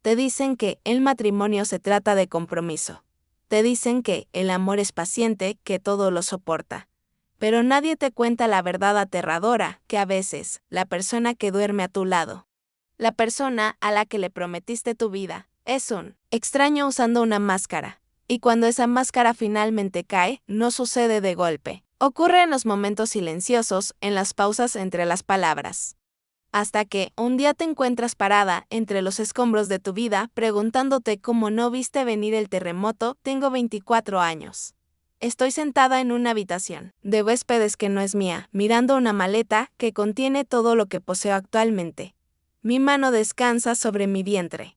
Te dicen que el matrimonio se trata de compromiso. Te dicen que el amor es paciente, que todo lo soporta. Pero nadie te cuenta la verdad aterradora, que a veces, la persona que duerme a tu lado, la persona a la que le prometiste tu vida, es un extraño usando una máscara. Y cuando esa máscara finalmente cae, no sucede de golpe. Ocurre en los momentos silenciosos, en las pausas entre las palabras. Hasta que, un día te encuentras parada entre los escombros de tu vida, preguntándote cómo no viste venir el terremoto. Tengo 24 años. Estoy sentada en una habitación de huéspedes que no es mía, mirando una maleta que contiene todo lo que poseo actualmente. Mi mano descansa sobre mi vientre,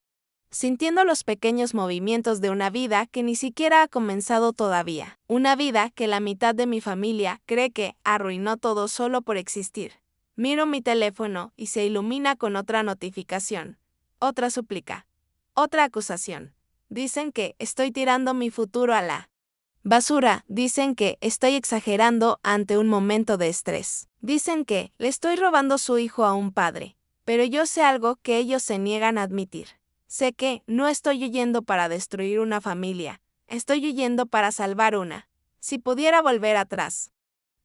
sintiendo los pequeños movimientos de una vida que ni siquiera ha comenzado todavía. Una vida que la mitad de mi familia cree que arruinó todo solo por existir. Miro mi teléfono y se ilumina con otra notificación, otra súplica, otra acusación. Dicen que estoy tirando mi futuro a la basura. Dicen que estoy exagerando ante un momento de estrés. Dicen que le estoy robando su hijo a un padre. Pero yo sé algo que ellos se niegan a admitir. Sé que no estoy huyendo para destruir una familia. Estoy huyendo para salvar una. Si pudiera volver atrás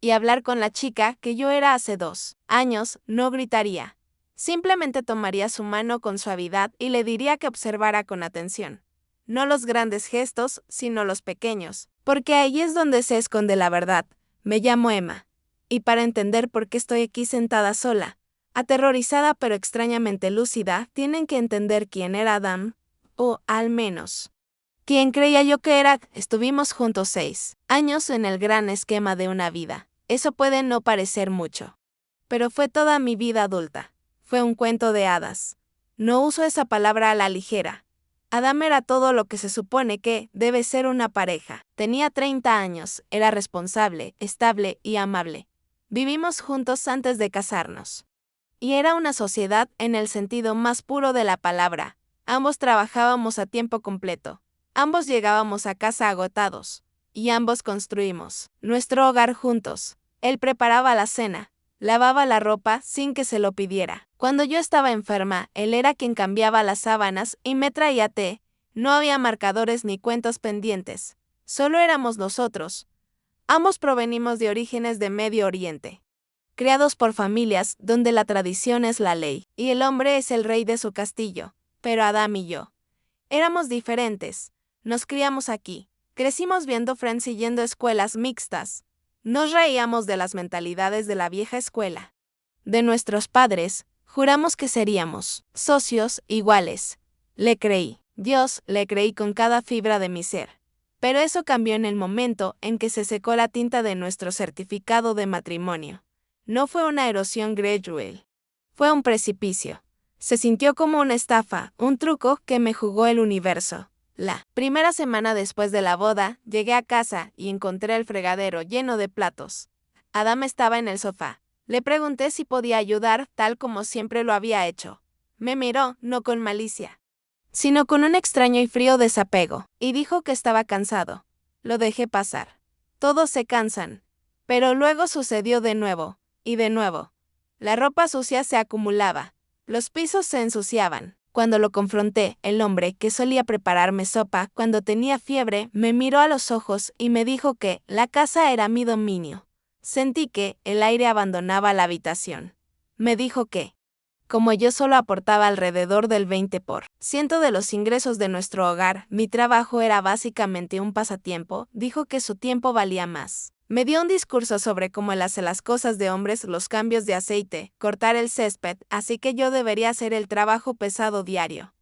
y hablar con la chica que yo era hace 2 años, no gritaría. Simplemente tomaría su mano con suavidad y le diría que observara con atención. No los grandes gestos, sino los pequeños, porque ahí es donde se esconde la verdad. Me llamo Emma. Y para entender por qué estoy aquí sentada sola, aterrorizada pero extrañamente lúcida, tienen que entender quién era Adam, o al menos quién creía yo que era. Estuvimos juntos 6 años en el gran esquema de una vida. Eso puede no parecer mucho, pero fue toda mi vida adulta. Fue un cuento de hadas. No uso esa palabra a la ligera. Adam era todo lo que se supone que debe ser una pareja. Tenía 30 años, era responsable, estable y amable. Vivimos juntos antes de casarnos. Y era una sociedad en el sentido más puro de la palabra. Ambos trabajábamos a tiempo completo. Ambos llegábamos a casa agotados. Y ambos construimos nuestro hogar juntos. Él preparaba la cena, lavaba la ropa sin que se lo pidiera. Cuando yo estaba enferma, él era quien cambiaba las sábanas y me traía té. No había marcadores ni cuentas pendientes. Solo éramos nosotros. Ambos provenimos de orígenes de Medio Oriente, criados por familias donde la tradición es la ley, y el hombre es el rey de su castillo. Pero Adam y yo éramos diferentes. Nos criamos aquí. Crecimos viendo Friends y yendo a escuelas mixtas. Nos reíamos de las mentalidades de la vieja escuela. De nuestros padres, juramos que seríamos socios iguales. Le creí. Dios, le creí con cada fibra de mi ser. Pero eso cambió en el momento en que se secó la tinta de nuestro certificado de matrimonio. No fue una erosión gradual. Fue un precipicio. Se sintió como una estafa, un truco que me jugó el universo. La primera semana después de la boda, llegué a casa y encontré el fregadero lleno de platos. Adam estaba en el sofá. Le pregunté si podía ayudar, tal como siempre lo había hecho. Me miró, no con malicia, sino con un extraño y frío desapego, y dijo que estaba cansado. Lo dejé pasar. Todos se cansan. Pero luego sucedió de nuevo, y de nuevo. La ropa sucia se acumulaba. Los pisos se ensuciaban. Cuando lo confronté, el hombre que solía prepararme sopa cuando tenía fiebre me miró a los ojos y me dijo que la casa era mi dominio. Sentí que el aire abandonaba la habitación. Me dijo que, como yo solo aportaba alrededor del 20% de los ingresos de nuestro hogar, mi trabajo era básicamente un pasatiempo, dijo que su tiempo valía más. Me dio un discurso sobre cómo él hace las cosas de hombres, los cambios de aceite, cortar el césped, así que yo debería hacer el trabajo pesado diario.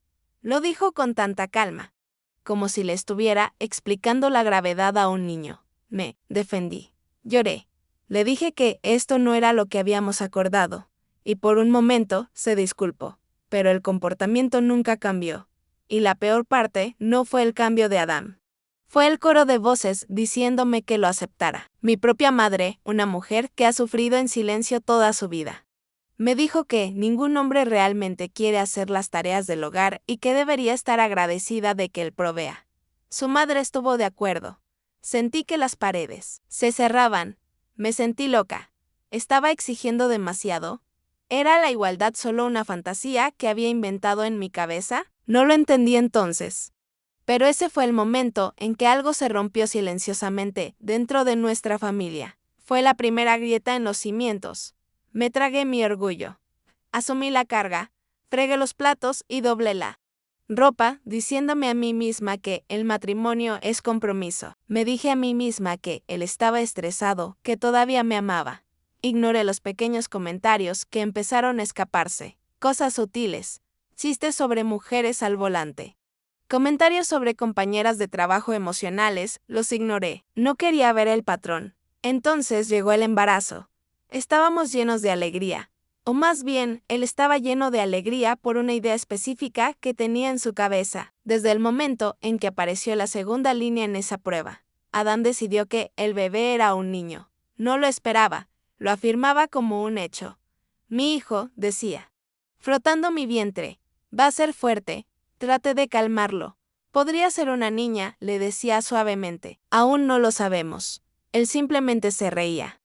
Lo dijo con tanta calma, como si le estuviera explicando la gravedad a un niño. Me defendí. Lloré. Le dije que esto no era lo que habíamos acordado, y por un momento se disculpó. Pero el comportamiento nunca cambió. Y la peor parte no fue el cambio de Adam. Fue el coro de voces diciéndome que lo aceptara. Mi propia madre, una mujer que ha sufrido en silencio toda su vida, me dijo que ningún hombre realmente quiere hacer las tareas del hogar y que debería estar agradecida de que él provea. Su madre estuvo de acuerdo. Sentí que las paredes se cerraban. Me sentí loca. ¿Estaba exigiendo demasiado? ¿Era la igualdad solo una fantasía que había inventado en mi cabeza? No lo entendí entonces. Pero ese fue el momento en que algo se rompió silenciosamente dentro de nuestra familia. Fue la primera grieta en los cimientos. Me tragué mi orgullo. Asumí la carga, fregué los platos y doblé la ropa, diciéndome a mí misma que el matrimonio es compromiso. Me dije a mí misma que él estaba estresado, que todavía me amaba. Ignoré los pequeños comentarios que empezaron a escaparse. Cosas sutiles, chistes sobre mujeres al volante. Comentarios sobre compañeras de trabajo emocionales, los ignoré. No quería ver el patrón. Entonces llegó el embarazo. Estábamos llenos de alegría. O más bien, él estaba lleno de alegría por una idea específica que tenía en su cabeza, desde el momento en que apareció la segunda línea en esa prueba. Adán decidió que el bebé era un niño. No lo esperaba, lo afirmaba como un hecho. Mi hijo, decía. Frotando mi vientre. Va a ser fuerte. Trate de calmarlo. Podría ser una niña, le decía suavemente. Aún no lo sabemos. Él simplemente se reía.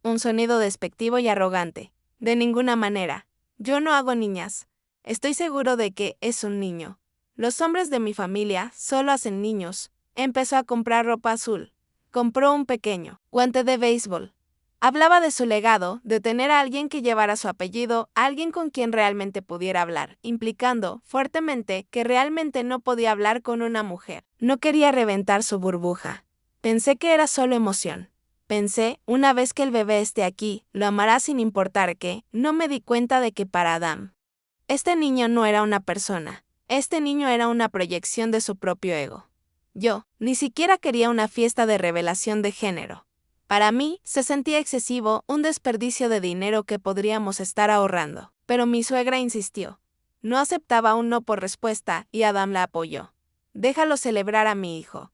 Un sonido despectivo y arrogante. De ninguna manera. Yo no hago niñas. Estoy seguro de que es un niño. Los hombres de mi familia solo hacen niños. Empezó a comprar ropa azul. Compró un pequeño guante de béisbol. Hablaba de su legado, de tener a alguien que llevara su apellido, alguien con quien realmente pudiera hablar, implicando fuertemente que realmente no podía hablar con una mujer. No quería reventar su burbuja. Pensé que era solo emoción. Pensé, una vez que el bebé esté aquí, lo amará sin importar qué. No me di cuenta de que para Adam, este niño no era una persona. Este niño era una proyección de su propio ego. Yo, ni siquiera quería una fiesta de revelación de género. Para mí, se sentía excesivo, un desperdicio de dinero que podríamos estar ahorrando. Pero mi suegra insistió. No aceptaba un no por respuesta y Adam la apoyó. Déjalo celebrar a mi hijo,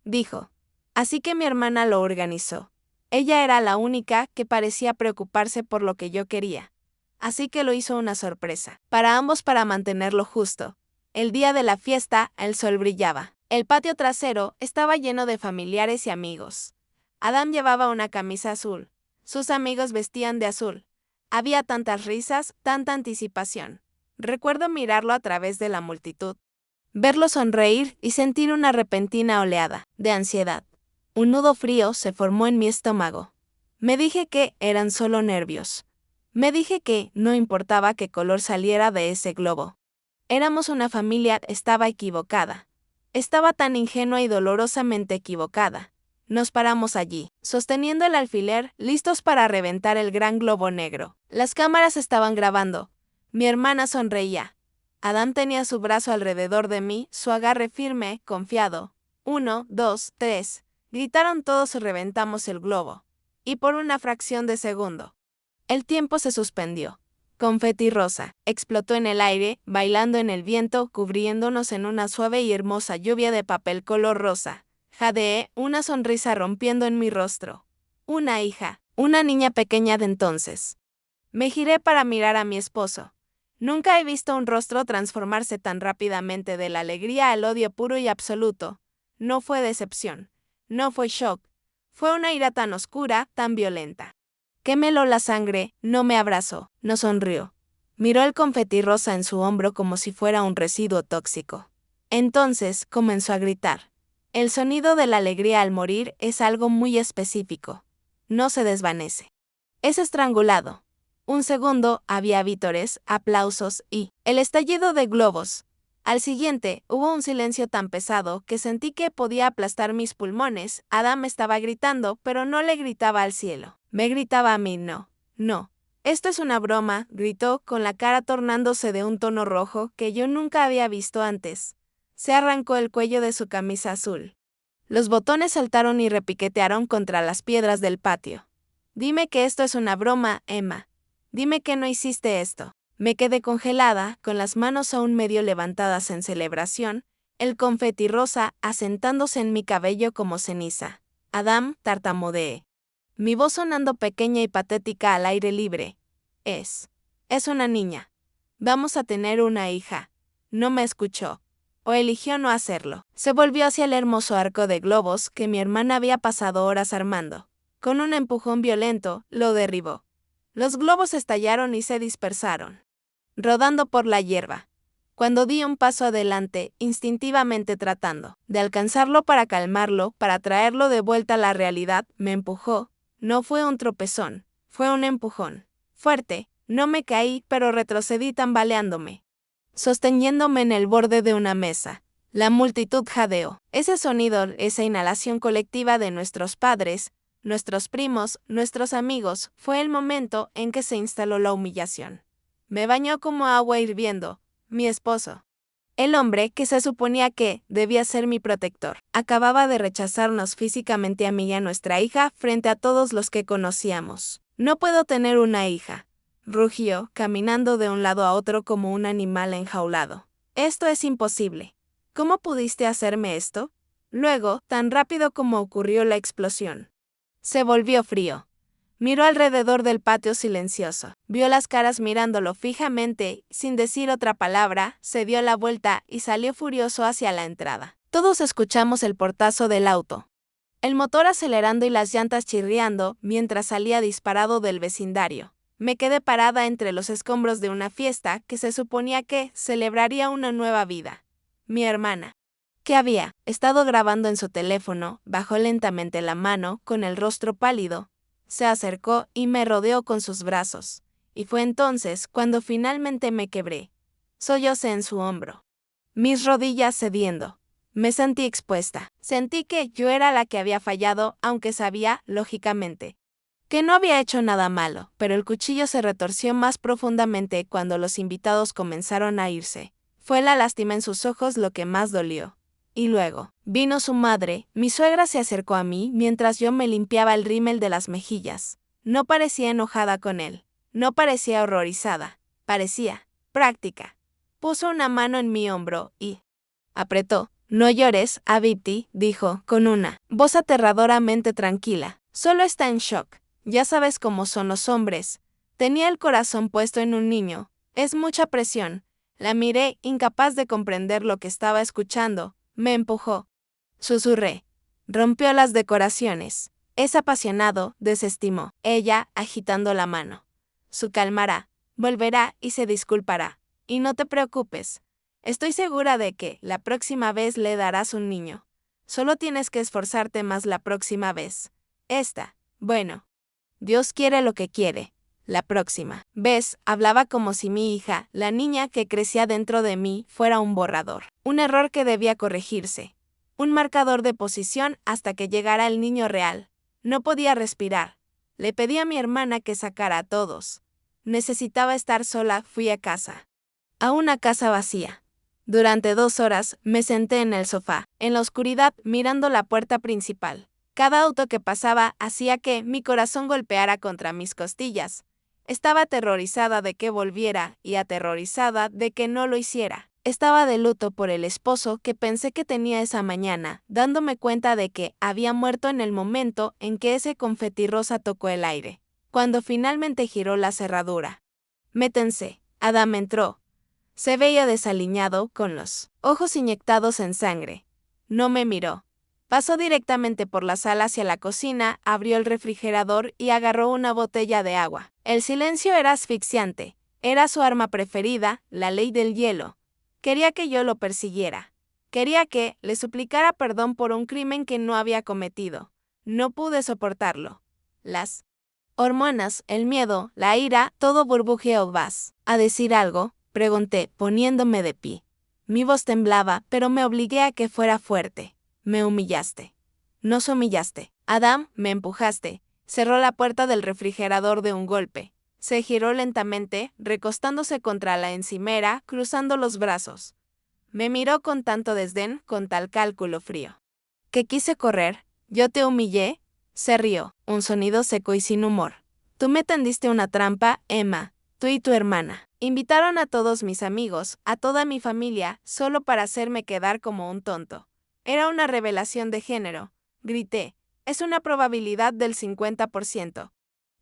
dijo. Así que mi hermana lo organizó. Ella era la única que parecía preocuparse por lo que yo quería. Así que lo hizo una sorpresa. Para ambos para mantenerlo justo. El día de la fiesta, el sol brillaba. El patio trasero estaba lleno de familiares y amigos. Adam llevaba una camisa azul. Sus amigos vestían de azul. Había tantas risas, tanta anticipación. Recuerdo mirarlo a través de la multitud. Verlo sonreír y sentir una repentina oleada de ansiedad. Un nudo frío se formó en mi estómago. Me dije que eran solo nervios. Me dije que no importaba qué color saliera de ese globo. Éramos una familia, estaba equivocada. Estaba tan ingenua y dolorosamente equivocada. Nos paramos allí, sosteniendo el alfiler, listos para reventar el gran globo negro. Las cámaras estaban grabando. Mi hermana sonreía. Adam tenía su brazo alrededor de mí, su agarre firme, confiado. 1, 2, 3. Gritaron todos y reventamos el globo. Y por una fracción de segundo, el tiempo se suspendió. Confeti rosa explotó en el aire, bailando en el viento, cubriéndonos en una suave y hermosa lluvia de papel color rosa. Jadeé, una sonrisa rompiendo en mi rostro. Una hija, una niña pequeña de entonces. Me giré para mirar a mi esposo. Nunca he visto un rostro transformarse tan rápidamente de la alegría al odio puro y absoluto. No fue decepción. No fue shock. Fue una ira tan oscura, tan violenta. Que me heló la sangre, no me abrazó, no sonrió. Miró el confeti rosa en su hombro como si fuera un residuo tóxico. Entonces comenzó a gritar. El sonido de la alegría al morir es algo muy específico. No se desvanece. Es estrangulado. Un segundo había vítores, aplausos y el estallido de globos. Al siguiente, hubo un silencio tan pesado que sentí que podía aplastar mis pulmones. Adam estaba gritando, pero no le gritaba al cielo. Me gritaba a mí, no, no. Esto es una broma, gritó, con la cara tornándose de un tono rojo que yo nunca había visto antes. Se arrancó el cuello de su camisa azul. Los botones saltaron y repiquetearon contra las piedras del patio. Dime que esto es una broma, Emma. Dime que no hiciste esto. Me quedé congelada, con las manos aún medio levantadas en celebración, el confeti rosa asentándose en mi cabello como ceniza. Adam, tartamudeé. Mi voz sonando pequeña y patética al aire libre. Es una niña. Vamos a tener una hija. No me escuchó. O eligió no hacerlo. Se volvió hacia el hermoso arco de globos que mi hermana había pasado horas armando. Con un empujón violento, lo derribó. Los globos estallaron y se dispersaron, rodando por la hierba. Cuando di un paso adelante, instintivamente tratando de alcanzarlo para calmarlo, para traerlo de vuelta a la realidad, me empujó. No fue un tropezón, fue un empujón. Fuerte, no me caí, pero retrocedí tambaleándome, sosteniéndome en el borde de una mesa. La multitud jadeó. Ese sonido, esa inhalación colectiva de nuestros padres, nuestros primos, nuestros amigos, fue el momento en que se instaló la humillación. Me bañó como agua hirviendo. Mi esposo, el hombre que se suponía que debía ser mi protector, acababa de rechazarnos físicamente a mí y a nuestra hija frente a todos los que conocíamos. No puedo tener una hija, rugió, caminando de un lado a otro como un animal enjaulado. Esto es imposible. ¿Cómo pudiste hacerme esto? Luego, tan rápido como ocurrió la explosión, se volvió frío. Miró alrededor del patio silencioso. Vio las caras mirándolo fijamente, sin decir otra palabra, se dio la vuelta y salió furioso hacia la entrada. Todos escuchamos el portazo del auto, el motor acelerando y las llantas chirriando mientras salía disparado del vecindario. Me quedé parada entre los escombros de una fiesta que se suponía que celebraría una nueva vida. Mi hermana, que había estado grabando en su teléfono, bajó lentamente la mano, con el rostro pálido. Se acercó y me rodeó con sus brazos, y fue entonces cuando finalmente me quebré. Sollocé en su hombro, mis rodillas cediendo. Me sentí expuesta. Sentí que yo era la que había fallado, aunque sabía, lógicamente, que no había hecho nada malo, pero el cuchillo se retorció más profundamente cuando los invitados comenzaron a irse. Fue la lástima en sus ojos lo que más dolió. Y luego, vino su madre. Mi suegra se acercó a mí mientras yo me limpiaba el rímel de las mejillas. No parecía enojada con él, no parecía horrorizada, parecía práctica. Puso una mano en mi hombro y apretó. No llores, Abiti, dijo, con una voz aterradoramente tranquila. Solo está en shock. Ya sabes cómo son los hombres. Tenía el corazón puesto en un niño. Es mucha presión. La miré, incapaz de comprender lo que estaba escuchando. Me empujó. Susurré. Rompió las decoraciones. Es apasionado, desestimó. Ella, agitando la mano. Su calmará. Volverá y se disculpará. Y no te preocupes. Estoy segura de que la próxima vez le darás un niño. Solo tienes que esforzarte más la próxima vez. Bueno. Dios quiere lo que quiere. La próxima vez, hablaba como si mi hija, la niña que crecía dentro de mí, fuera un borrador. Un error que debía corregirse. Un marcador de posición hasta que llegara el niño real. No podía respirar. Le pedí a mi hermana que sacara a todos. Necesitaba estar sola, fui a casa. A una casa vacía. Durante 2 horas, me senté en el sofá, en la oscuridad, mirando la puerta principal. Cada auto que pasaba hacía que mi corazón golpeara contra mis costillas. Estaba aterrorizada de que volviera y aterrorizada de que no lo hiciera. Estaba de luto por el esposo que pensé que tenía esa mañana, dándome cuenta de que había muerto en el momento en que ese confeti rosa tocó el aire. Cuando finalmente giró la cerradura, me tensé. Adam entró. Se veía desaliñado, con los ojos inyectados en sangre. No me miró. Pasó directamente por la sala hacia la cocina, abrió el refrigerador y agarró una botella de agua. El silencio era asfixiante. Era su arma preferida, la ley del hielo. Quería que yo lo persiguiera. Quería que le suplicara perdón por un crimen que no había cometido. No pude soportarlo. Las hormonas, el miedo, la ira, todo burbujeó. ¿Vas a decir algo?, pregunté, poniéndome de pie. Mi voz temblaba, pero me obligué a que fuera fuerte. Me humillaste. Nos humillaste. Adam, me empujaste. Cerró la puerta del refrigerador de un golpe. Se giró lentamente, recostándose contra la encimera, cruzando los brazos. Me miró con tanto desdén, con tal cálculo frío, que quise correr. ¿Yo te humillé? Se rió, un sonido seco y sin humor. Tú me tendiste una trampa, Emma, tú y tu hermana. Invitaron a todos mis amigos, a toda mi familia, solo para hacerme quedar como un tonto. Era una revelación de género. Grité. Es una probabilidad del 50%.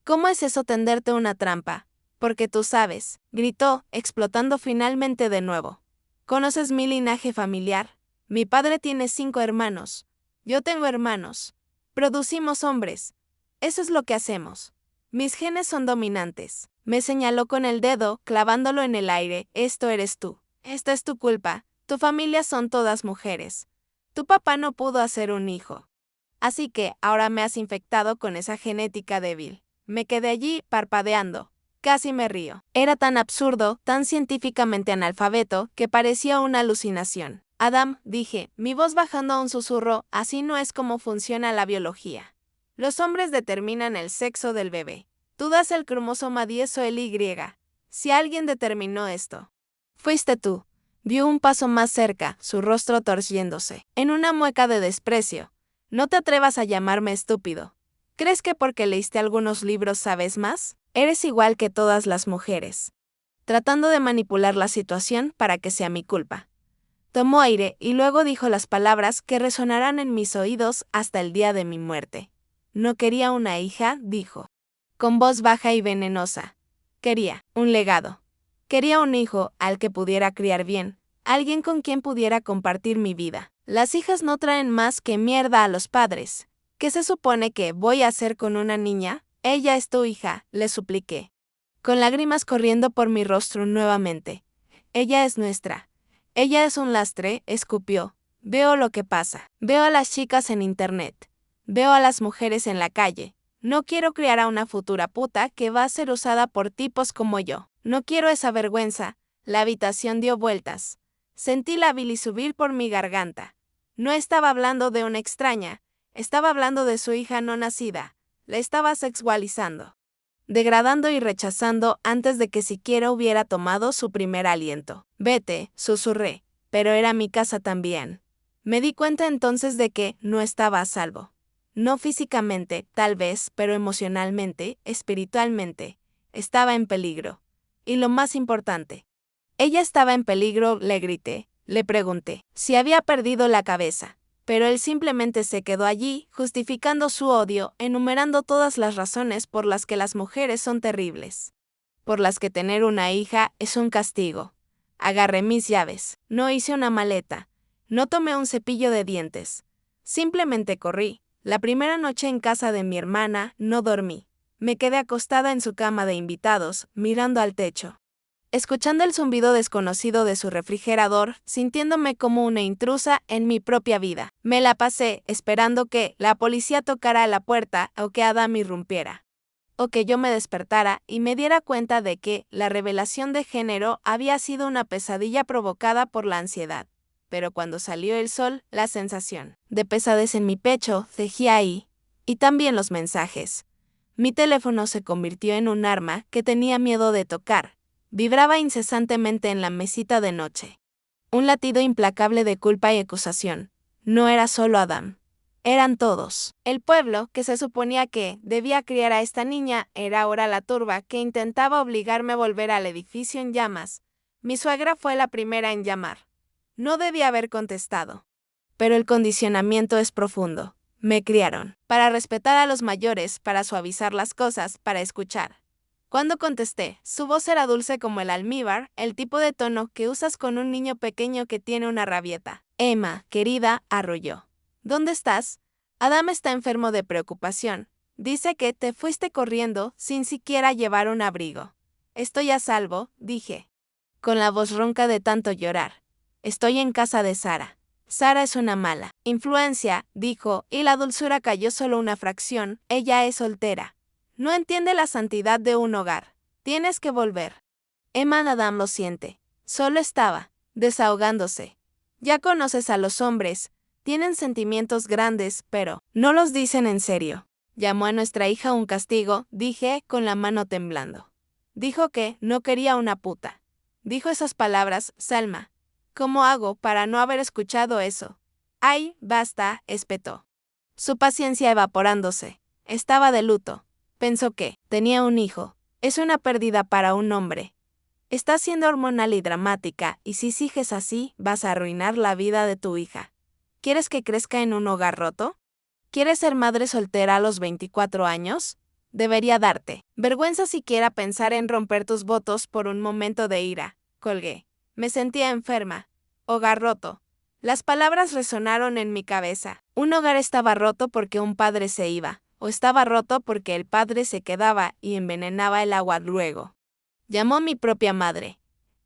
¿Cómo es eso, tenderte una trampa? Porque tú sabes, gritó, explotando finalmente de nuevo. ¿Conoces mi linaje familiar? Mi padre tiene 5 hermanos. Yo tengo hermanos. Producimos hombres. Eso es lo que hacemos. Mis genes son dominantes. Me señaló con el dedo, clavándolo en el aire. Esto eres tú. Esta es tu culpa, tu familia son todas mujeres. Tu papá no pudo hacer un hijo. Así que ahora me has infectado con esa genética débil. Me quedé allí parpadeando. Casi me río. Era tan absurdo, tan científicamente analfabeto, que parecía una alucinación. Adam, dije, mi voz bajando a un susurro, así no es como funciona la biología. Los hombres determinan el sexo del bebé. Tú das el cromosoma 10 o el Y. Si alguien determinó esto, fuiste tú. Dio un paso más cerca, su rostro torciéndose, en una mueca de desprecio. No te atrevas a llamarme estúpido. ¿Crees que porque leíste algunos libros sabes más? Eres igual que todas las mujeres. Tratando de manipular la situación para que sea mi culpa. Tomó aire y luego dijo las palabras que resonarán en mis oídos hasta el día de mi muerte. No quería una hija, dijo, con voz baja y venenosa. Quería un legado. Quería un hijo al que pudiera criar bien, alguien con quien pudiera compartir mi vida. Las hijas no traen más que mierda a los padres. ¿Qué se supone que voy a hacer con una niña? Ella es tu hija, le supliqué, con lágrimas corriendo por mi rostro nuevamente. Ella es nuestra. Ella es un lastre, escupió. Veo lo que pasa. Veo a las chicas en internet. Veo a las mujeres en la calle. No quiero criar a una futura puta que va a ser usada por tipos como yo. No quiero esa vergüenza. La habitación dio vueltas. Sentí la bilis subir por mi garganta. No estaba hablando de una extraña. Estaba hablando de su hija no nacida. La estaba sexualizando, degradando y rechazando antes de que siquiera hubiera tomado su primer aliento. Vete, susurré, pero era mi casa también. Me di cuenta entonces de que no estaba a salvo. No físicamente, tal vez, pero emocionalmente, espiritualmente, estaba en peligro. Y lo más importante, ella estaba en peligro, le grité, le pregunté si había perdido la cabeza. Pero él simplemente se quedó allí, justificando su odio, enumerando todas las razones por las que las mujeres son terribles. Por las que tener una hija es un castigo. Agarré mis llaves, no hice una maleta, no tomé un cepillo de dientes. Simplemente corrí. La primera noche en casa de mi hermana no dormí. Me quedé acostada en su cama de invitados, mirando al techo, escuchando el zumbido desconocido de su refrigerador, sintiéndome como una intrusa en mi propia vida. Me la pasé esperando que la policía tocara a la puerta o que Adam irrumpiera. O que yo me despertara y me diera cuenta de que la revelación de género había sido una pesadilla provocada por la ansiedad. Pero cuando salió el sol, la sensación de pesadez en mi pecho cejía ahí. Y también los mensajes. Mi teléfono se convirtió en un arma que tenía miedo de tocar. Vibraba incesantemente en la mesita de noche. Un latido implacable de culpa y acusación. No era solo Adam. Eran todos. El pueblo, que se suponía que debía criar a esta niña, era ahora la turba que intentaba obligarme a volver al edificio en llamas. Mi suegra fue la primera en llamar. No debía haber contestado. Pero el condicionamiento es profundo. Me criaron para respetar a los mayores, para suavizar las cosas, para escuchar. Cuando contesté, su voz era dulce como el almíbar, el tipo de tono que usas con un niño pequeño que tiene una rabieta. Emma, querida, arrulló. ¿Dónde estás? Adam está enfermo de preocupación. Dice que te fuiste corriendo sin siquiera llevar un abrigo. Estoy a salvo, dije, con la voz ronca de tanto llorar. Estoy en casa de Sara. Sara es una mala influencia, dijo, y la dulzura cayó solo una fracción. Ella es soltera. No entiende la santidad de un hogar. Tienes que volver. Emma Adam lo siente. Solo estaba desahogándose. Ya conoces a los hombres. Tienen sentimientos grandes, pero no los dicen en serio. Llamó a nuestra hija un castigo, dije, con la mano temblando. Dijo que no quería una puta. Dijo esas palabras, Salma. ¿Cómo hago para no haber escuchado eso? Ay, basta, espetó. Su paciencia evaporándose. Estaba de luto. Pensó que tenía un hijo. Es una pérdida para un hombre. Está siendo hormonal y dramática, y si sigues así, vas a arruinar la vida de tu hija. ¿Quieres que crezca en un hogar roto? ¿Quieres ser madre soltera a los 24 años? Debería darte vergüenza siquiera pensar en romper tus votos por un momento de ira. Colgué. Me sentía enferma. Hogar roto. Las palabras resonaron en mi cabeza. Un hogar estaba roto porque un padre se iba, o estaba roto porque el padre se quedaba y envenenaba el agua luego. Llamó a mi propia madre.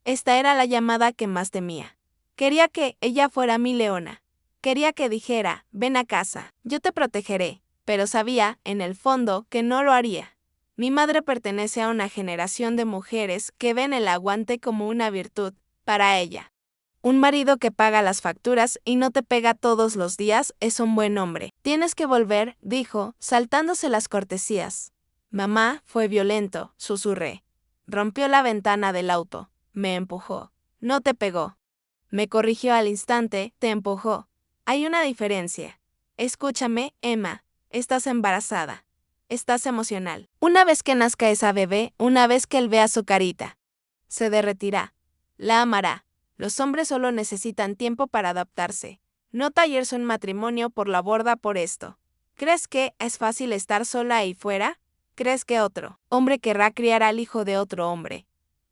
Esta era la llamada que más temía. Quería que ella fuera mi leona. Quería que dijera, ven a casa, yo te protegeré, pero sabía, en el fondo, que no lo haría. Mi madre pertenece a una generación de mujeres que ven el aguante como una virtud, para ella. Un marido que paga las facturas y no te pega todos los días es un buen hombre. Tienes que volver, dijo, saltándose las cortesías. Mamá, fue violento, susurré. Rompió la ventana del auto. Me empujó. No te pegó. Me corrigió al instante, te empujó. Hay una diferencia. Escúchame, Emma. Estás embarazada. Estás emocional. Una vez que nazca esa bebé, una vez que él vea su carita, se derretirá. La amará. Los hombres solo necesitan tiempo para adaptarse. No tallarse un matrimonio por la borda por esto. ¿Crees que es fácil estar sola ahí fuera? ¿Crees que otro hombre querrá criar al hijo de otro hombre?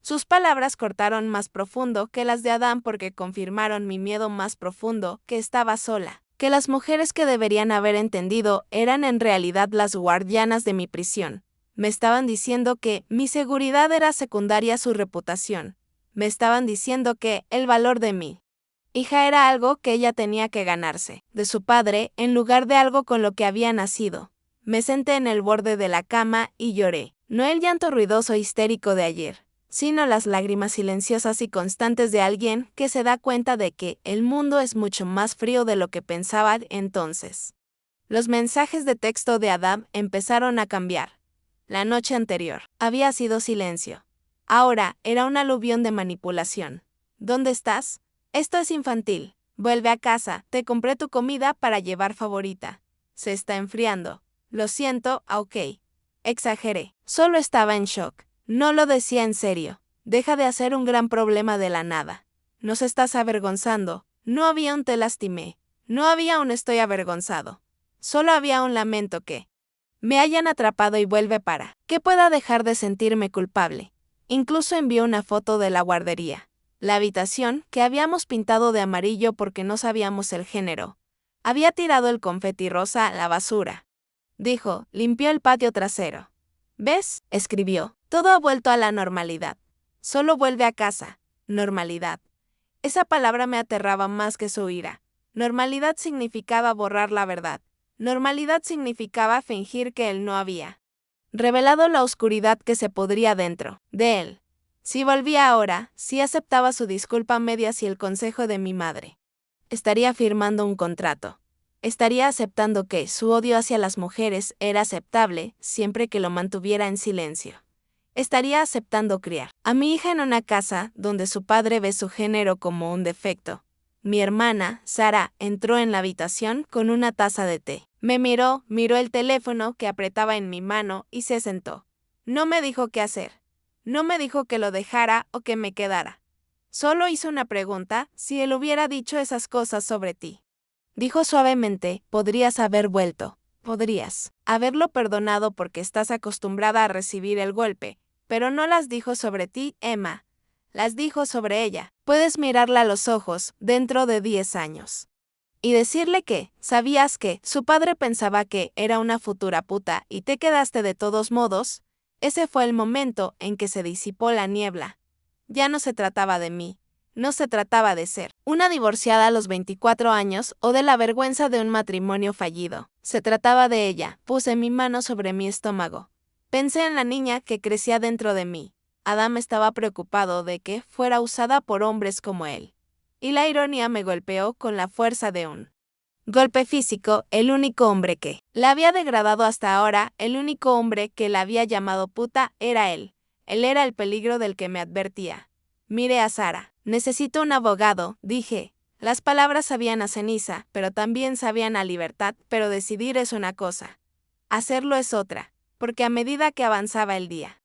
Sus palabras cortaron más profundo que las de Adán porque confirmaron mi miedo más profundo, que estaba sola, que las mujeres que deberían haber entendido eran en realidad las guardianas de mi prisión. Me estaban diciendo que mi seguridad era secundaria a su reputación. Me estaban diciendo que el valor de mi hija era algo que ella tenía que ganarse, de su padre, en lugar de algo con lo que había nacido. Me senté en el borde de la cama y lloré. No el llanto ruidoso e histérico de ayer, sino las lágrimas silenciosas y constantes de alguien que se da cuenta de que el mundo es mucho más frío de lo que pensaba entonces. Los mensajes de texto de Adam empezaron a cambiar. La noche anterior había sido silencio. Ahora era un aluvión de manipulación. ¿Dónde estás? Esto es infantil. Vuelve a casa, te compré tu comida para llevar favorita. Se está enfriando. Lo siento, ok. Exageré. Solo estaba en shock. No lo decía en serio. Deja de hacer un gran problema de la nada. Nos estás avergonzando. No había un te lastimé. No había un estoy avergonzado. Solo había un lamento que me hayan atrapado y vuelve para que pueda dejar de sentirme culpable. Incluso envió una foto de la guardería. La habitación, que habíamos pintado de amarillo porque no sabíamos el género. Había tirado el confeti rosa a la basura. Dijo, limpió el patio trasero. ¿Ves? Escribió. Todo ha vuelto a la normalidad. Solo vuelve a casa. Normalidad. Esa palabra me aterraba más que su ira. Normalidad significaba borrar la verdad. Normalidad significaba fingir que él no había revelado la oscuridad que se podría dentro de él. Si volvía ahora, si aceptaba su disculpa a medias y el consejo de mi madre, estaría firmando un contrato. Estaría aceptando que su odio hacia las mujeres era aceptable siempre que lo mantuviera en silencio. Estaría aceptando criar a mi hija en una casa donde su padre ve su género como un defecto. Mi hermana, Sara, entró en la habitación con una taza de té. Me miró el teléfono que apretaba en mi mano y se sentó. No me dijo qué hacer. No me dijo que lo dejara o que me quedara. Solo hizo una pregunta, si él hubiera dicho esas cosas sobre ti. Dijo suavemente, podrías haber vuelto. Podrías haberlo perdonado porque estás acostumbrada a recibir el golpe, pero no las dijo sobre ti, Emma. Las dijo sobre ella. Puedes mirarla a los ojos dentro de 10 años. Y decirle que, sabías que, su padre pensaba que era una futura puta y te quedaste de todos modos. Ese fue el momento en que se disipó la niebla. Ya no se trataba de mí. No se trataba de ser una divorciada a los 24 años o de la vergüenza de un matrimonio fallido. Se trataba de ella. Puse mi mano sobre mi estómago. Pensé en la niña que crecía dentro de mí. Adam estaba preocupado de que fuera usada por hombres como él. Y la ironía me golpeó con la fuerza de un golpe físico, el único hombre que la había degradado hasta ahora, el único hombre que la había llamado puta, era él. Él era el peligro del que me advertía. Miré a Sara. Necesito un abogado, dije. Las palabras sabían a ceniza, pero también sabían a libertad, pero decidir es una cosa. Hacerlo es otra, porque a medida que avanzaba el día,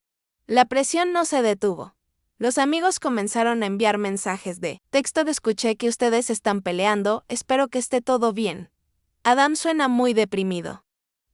la presión no se detuvo. Los amigos comenzaron a enviar mensajes de texto de escuché que ustedes están peleando, espero que esté todo bien. Adam suena muy deprimido.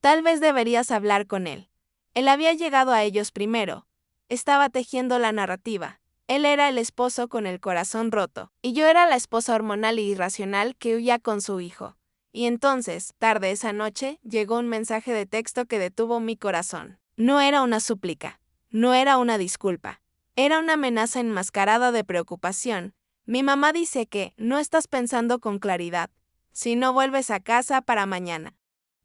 Tal vez deberías hablar con él. Él había llegado a ellos primero. Estaba tejiendo la narrativa. Él era el esposo con el corazón roto, y yo era la esposa hormonal e irracional que huía con su hijo. Y entonces, tarde esa noche, llegó un mensaje de texto que detuvo mi corazón. No era una súplica. No era una disculpa. Era una amenaza enmascarada de preocupación. Mi mamá dice que no estás pensando con claridad. Si no vuelves a casa para mañana.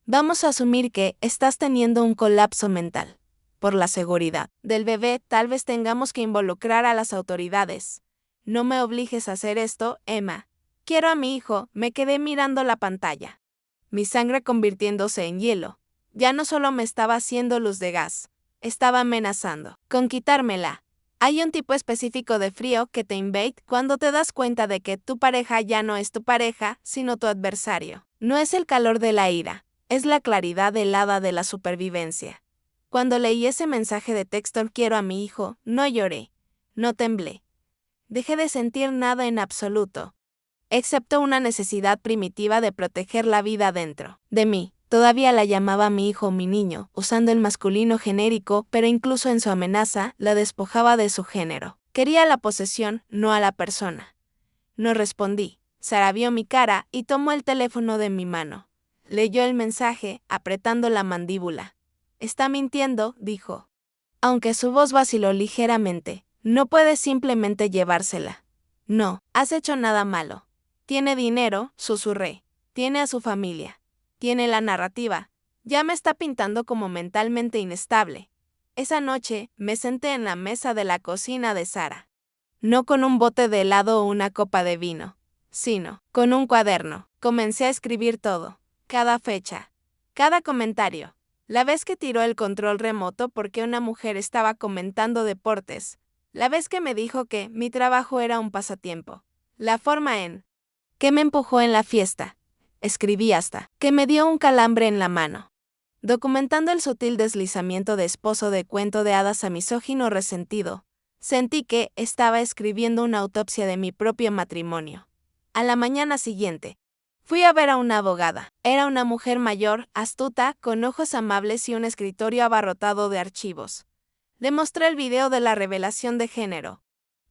Vamos a asumir que estás teniendo un colapso mental. Por la seguridad del bebé, tal vez tengamos que involucrar a las autoridades. No me obligues a hacer esto, Emma. Quiero a mi hijo, me quedé mirando la pantalla. Mi sangre convirtiéndose en hielo. Ya no solo me estaba haciendo luz de gas, estaba amenazando con quitármela. Hay un tipo específico de frío que te invade cuando te das cuenta de que tu pareja ya no es tu pareja, sino tu adversario. No es el calor de la ira, es la claridad helada de la supervivencia. Cuando leí ese mensaje de texto quiero a mi hijo, no lloré, no temblé. Dejé de sentir nada en absoluto, excepto una necesidad primitiva de proteger la vida dentro de mí. Todavía la llamaba mi hijo mi niño, usando el masculino genérico, pero incluso en su amenaza la despojaba de su género. Quería la posesión, no a la persona. No respondí. Sara vio mi cara y tomó el teléfono de mi mano. Leyó el mensaje, apretando la mandíbula. Está mintiendo, dijo. Aunque su voz vaciló ligeramente, no puedes simplemente llevársela. No, has hecho nada malo. Tiene dinero, susurré. Tiene a su familia. Tiene la narrativa. Ya me está pintando como mentalmente inestable. Esa noche, me senté en la mesa de la cocina de Sara. No con un bote de helado o una copa de vino, sino con un cuaderno. Comencé a escribir todo. Cada fecha. Cada comentario. La vez que tiró el control remoto porque una mujer estaba comentando deportes. La vez que me dijo que mi trabajo era un pasatiempo. La forma en que me empujó en la fiesta. Escribí hasta que me dio un calambre en la mano. Documentando el sutil deslizamiento de esposo de cuento de hadas a misógino resentido, sentí que estaba escribiendo una autopsia de mi propio matrimonio. A la mañana siguiente, fui a ver a una abogada. Era una mujer mayor, astuta, con ojos amables y un escritorio abarrotado de archivos. Le mostré el video de la revelación de género,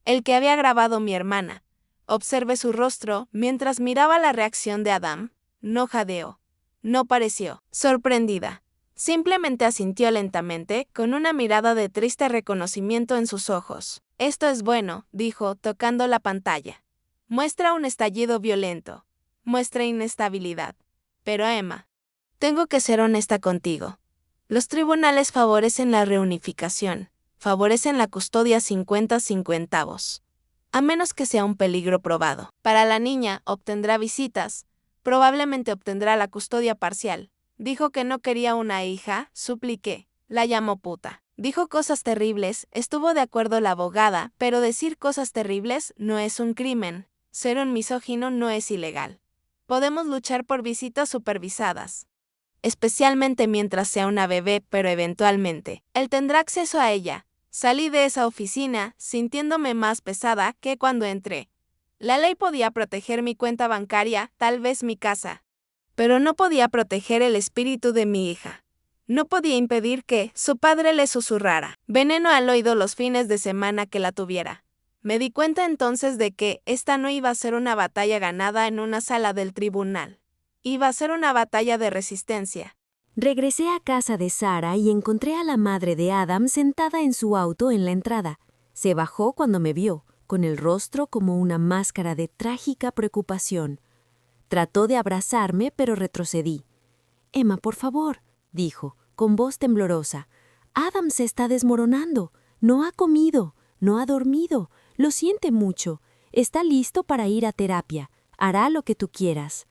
el que había grabado mi hermana. Observé su rostro mientras miraba la reacción de Adam. No jadeó. No pareció sorprendida. Simplemente asintió lentamente, con una mirada de triste reconocimiento en sus ojos. Esto es bueno, dijo, tocando la pantalla. Muestra un estallido violento. Muestra inestabilidad. Pero Emma, tengo que ser honesta contigo. Los tribunales favorecen la reunificación. Favorecen la custodia 50-50. A menos que sea un peligro probado. Para la niña, obtendrá visitas. Probablemente obtendrá la custodia parcial. Dijo que no quería una hija, supliqué. La llamó puta. Dijo cosas terribles, estuvo de acuerdo la abogada, pero decir cosas terribles no es un crimen. Ser un misógino no es ilegal. Podemos luchar por visitas supervisadas. Especialmente mientras sea una bebé, pero eventualmente, él tendrá acceso a ella. Salí de esa oficina, sintiéndome más pesada que cuando entré. La ley podía proteger mi cuenta bancaria, tal vez mi casa. Pero no podía proteger el espíritu de mi hija. No podía impedir que su padre le susurrara veneno al oído los fines de semana que la tuviera. Me di cuenta entonces de que esta no iba a ser una batalla ganada en una sala del tribunal. Iba a ser una batalla de resistencia. Regresé a casa de Sara y encontré a la madre de Adam sentada en su auto en la entrada. Se bajó cuando me vio, con el rostro como una máscara de trágica preocupación. Trató de abrazarme, pero retrocedí. «Emma, por favor», dijo, con voz temblorosa. «Adam se está desmoronando. No ha comido, no ha dormido, lo siente mucho. Está listo para ir a terapia. Hará lo que tú quieras».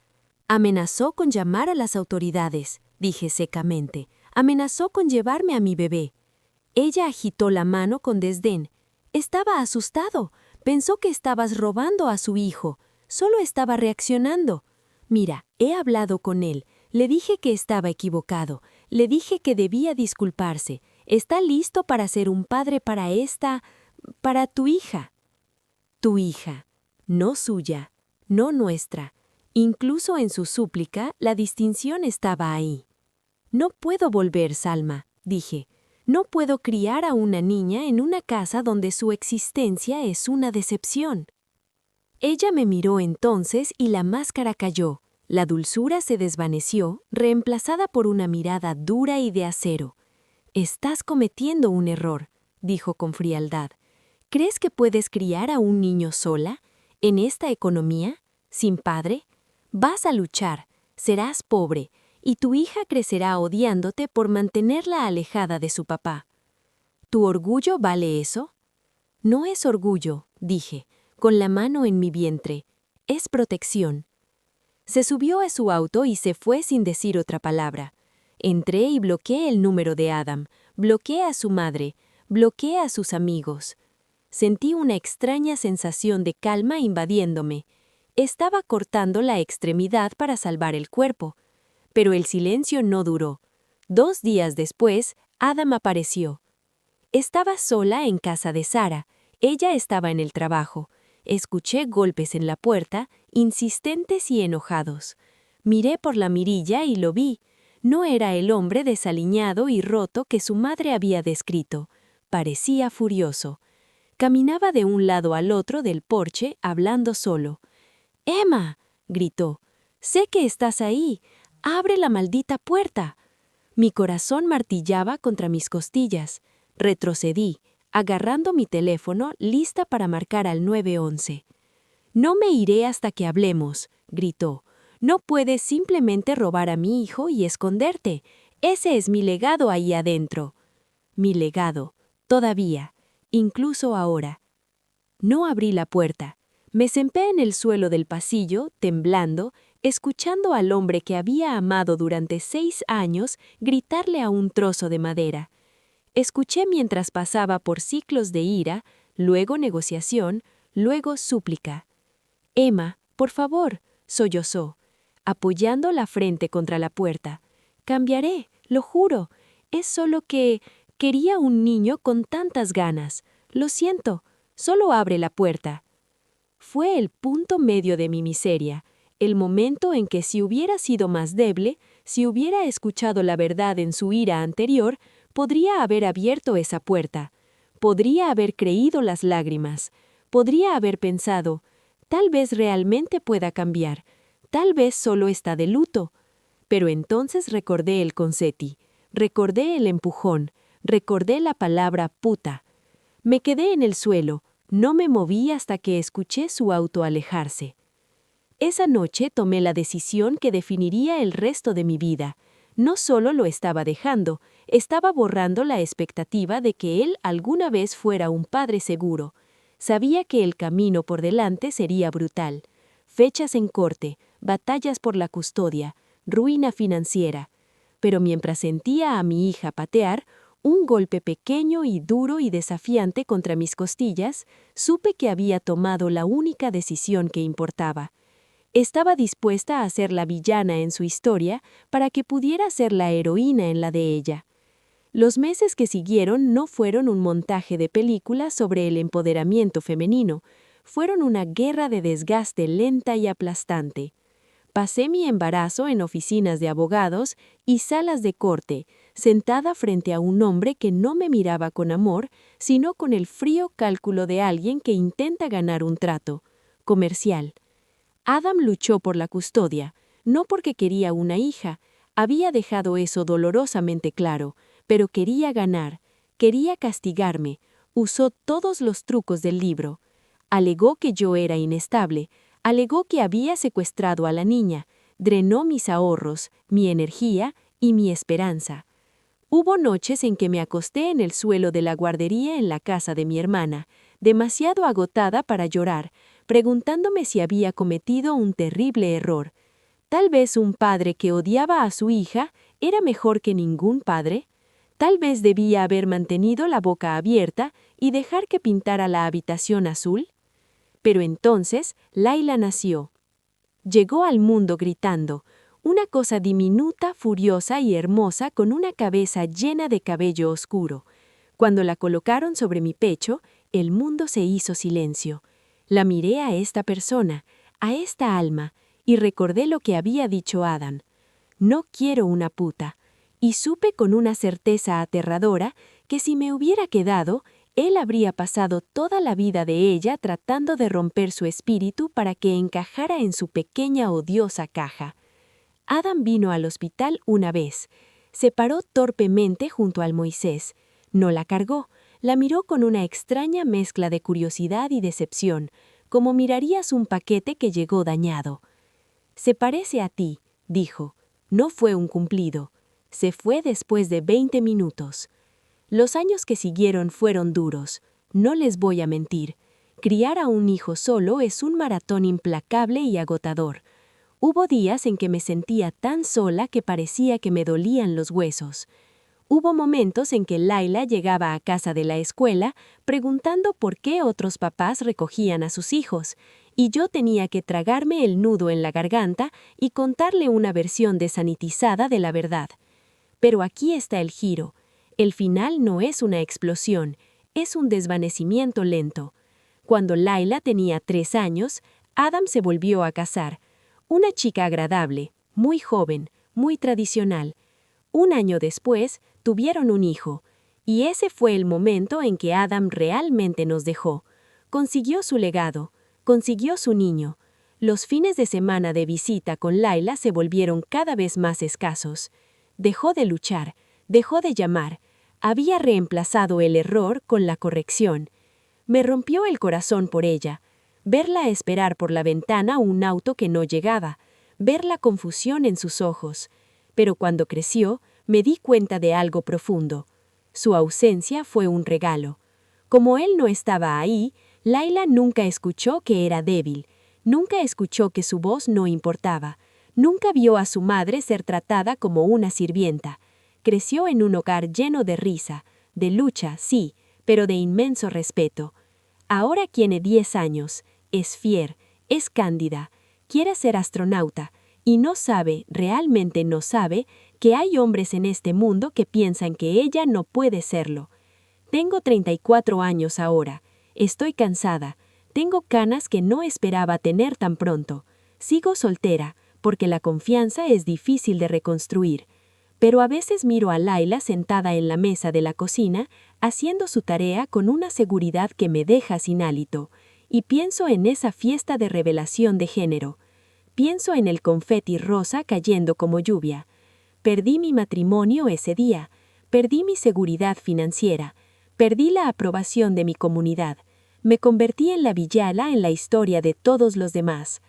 Amenazó con llamar a las autoridades, dije secamente. Amenazó con llevarme a mi bebé. Ella agitó la mano con desdén. Estaba asustado. Pensó que estabas robando a su hijo. Solo estaba reaccionando. Mira, he hablado con él. Le dije que estaba equivocado. Le dije que debía disculparse. Está listo para ser un padre para tu hija. Tu hija, no suya, no nuestra. Incluso en su súplica, la distinción estaba ahí. No puedo volver, Salma, dije. No puedo criar a una niña en una casa donde su existencia es una decepción. Ella me miró entonces y la máscara cayó. La dulzura se desvaneció, reemplazada por una mirada dura y de acero. «Estás cometiendo un error», dijo con frialdad. ¿Crees que puedes criar a un niño sola? ¿En esta economía? ¿Sin padre? Vas a luchar, serás pobre, y tu hija crecerá odiándote por mantenerla alejada de su papá. ¿Tu orgullo vale eso? No es orgullo, dije, con la mano en mi vientre. Es protección. Se subió a su auto y se fue sin decir otra palabra. Entré y bloqueé el número de Adam, bloqueé a su madre, bloqueé a sus amigos. Sentí una extraña sensación de calma invadiéndome. Estaba cortando la extremidad para salvar el cuerpo. Pero el silencio no duró. 2 días después, Adam apareció. Estaba sola en casa de Sara. Ella estaba en el trabajo. Escuché golpes en la puerta, insistentes y enojados. Miré por la mirilla y lo vi. No era el hombre desaliñado y roto que su madre había descrito. Parecía furioso. Caminaba de un lado al otro del porche, hablando solo. «¡Emma!», gritó. «Sé que estás ahí. ¡Abre la maldita puerta!». Mi corazón martillaba contra mis costillas. Retrocedí, agarrando mi teléfono, lista para marcar al 911. «No me iré hasta que hablemos», gritó. «No puedes simplemente robar a mi hijo y esconderte. Ese es mi legado ahí adentro». Mi legado, todavía, incluso ahora. No abrí la puerta. Me senté en el suelo del pasillo, temblando, escuchando al hombre que había amado durante 6 años gritarle a un trozo de madera. Escuché mientras pasaba por ciclos de ira, luego negociación, luego súplica. «Emma, por favor», sollozó, apoyando la frente contra la puerta. «Cambiaré, lo juro. Es solo que quería un niño con tantas ganas. Lo siento, solo abre la puerta». Fue el punto medio de mi miseria, el momento en que si hubiera sido más débil, si hubiera escuchado la verdad en su ira anterior, podría haber abierto esa puerta. Podría haber creído las lágrimas. Podría haber pensado, tal vez realmente pueda cambiar, tal vez solo está de luto. Pero entonces recordé el confeti, recordé el empujón, recordé la palabra puta. Me quedé en el suelo, no me moví hasta que escuché su auto alejarse. Esa noche tomé la decisión que definiría el resto de mi vida. No solo lo estaba dejando, estaba borrando la expectativa de que él alguna vez fuera un padre seguro. Sabía que el camino por delante sería brutal. Fechas en corte, batallas por la custodia, ruina financiera. Pero mientras sentía a mi hija patear, un golpe pequeño y duro y desafiante contra mis costillas, supe que había tomado la única decisión que importaba. Estaba dispuesta a ser la villana en su historia para que pudiera ser la heroína en la de ella. Los meses que siguieron no fueron un montaje de película sobre el empoderamiento femenino, fueron una guerra de desgaste lenta y aplastante. Pasé mi embarazo en oficinas de abogados y salas de corte, sentada frente a un hombre que no me miraba con amor, sino con el frío cálculo de alguien que intenta ganar un trato comercial. Adam luchó por la custodia, no porque quería una hija, había dejado eso dolorosamente claro, pero quería ganar, quería castigarme, usó todos los trucos del libro. Alegó que yo era inestable, alegó que había secuestrado a la niña, drenó mis ahorros, mi energía y mi esperanza. Hubo noches en que me acosté en el suelo de la guardería en la casa de mi hermana, demasiado agotada para llorar, preguntándome si había cometido un terrible error. Tal vez un padre que odiaba a su hija era mejor que ningún padre. Tal vez debía haber mantenido la boca abierta y dejar que pintara la habitación azul. Pero entonces Laila nació. Llegó al mundo gritando, una cosa diminuta, furiosa y hermosa con una cabeza llena de cabello oscuro. Cuando la colocaron sobre mi pecho, el mundo se hizo silencio. La miré a esta persona, a esta alma, y recordé lo que había dicho Adam. No quiero una puta. Y supe con una certeza aterradora que si me hubiera quedado, él habría pasado toda la vida de ella tratando de romper su espíritu para que encajara en su pequeña odiosa caja. Adam vino al hospital una vez. Se paró torpemente junto al Moisés. No la cargó, La miró con una extraña mezcla de curiosidad y decepción, como mirarías un paquete que llegó dañado. «Se parece a ti», dijo. No fue un cumplido. Se fue después de 20 minutos. Los años que siguieron fueron duros. No les voy a mentir. Criar a un hijo solo es un maratón implacable y agotador. Hubo días en que me sentía tan sola que parecía que me dolían los huesos. Hubo momentos en que Laila llegaba a casa de la escuela preguntando por qué otros papás recogían a sus hijos, y yo tenía que tragarme el nudo en la garganta y contarle una versión desanitizada de la verdad. Pero aquí está el giro. El final no es una explosión, es un desvanecimiento lento. Cuando Laila tenía 3 años, Adam se volvió a casar. Una chica agradable, muy joven, muy tradicional. Un año después, tuvieron un hijo, y ese fue el momento en que Adam realmente nos dejó. Consiguió su legado, consiguió su niño. Los fines de semana de visita con Laila se volvieron cada vez más escasos. Dejó de luchar, dejó de llamar. Había reemplazado el error con la corrección. Me rompió el corazón por ella. Verla esperar por la ventana un auto que no llegaba, ver la confusión en sus ojos. Pero cuando creció, me di cuenta de algo profundo. Su ausencia fue un regalo. Como él no estaba ahí, Laila nunca escuchó que era débil, nunca escuchó que su voz no importaba, nunca vio a su madre ser tratada como una sirvienta. Creció en un hogar lleno de risa, de lucha, sí, pero de inmenso respeto. Ahora tiene 10 años, es fier, es cándida, quiere ser astronauta, y no sabe, realmente no sabe, que hay hombres en este mundo que piensan que ella no puede serlo. Tengo 34 años ahora. Estoy cansada. Tengo canas que no esperaba tener tan pronto. Sigo soltera, porque la confianza es difícil de reconstruir. Pero a veces miro a Laila sentada en la mesa de la cocina, haciendo su tarea con una seguridad que me deja sin hálito, y pienso en esa fiesta de revelación de género. Pienso en el confeti rosa cayendo como lluvia. Perdí mi matrimonio ese día, perdí mi seguridad financiera, perdí la aprobación de mi comunidad, me convertí en la villana en la historia de todos los demás.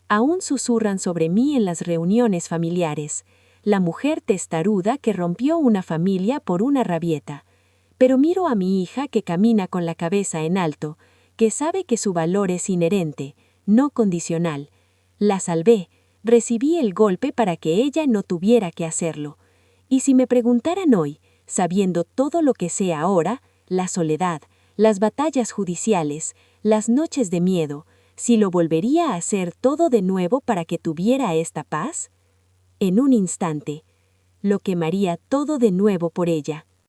Aún susurran sobre mí en las reuniones familiares, la mujer testaruda que rompió una familia por una rabieta. Pero miro a mi hija que camina con la cabeza en alto, que sabe que su valor es inherente, no condicional. La salvé, recibí el golpe para que ella no tuviera que hacerlo. Y si me preguntaran hoy, sabiendo todo lo que sé ahora, la soledad, las batallas judiciales, las noches de miedo, si lo volvería a hacer todo de nuevo para que tuviera esta paz, en un instante, lo quemaría todo de nuevo por ella.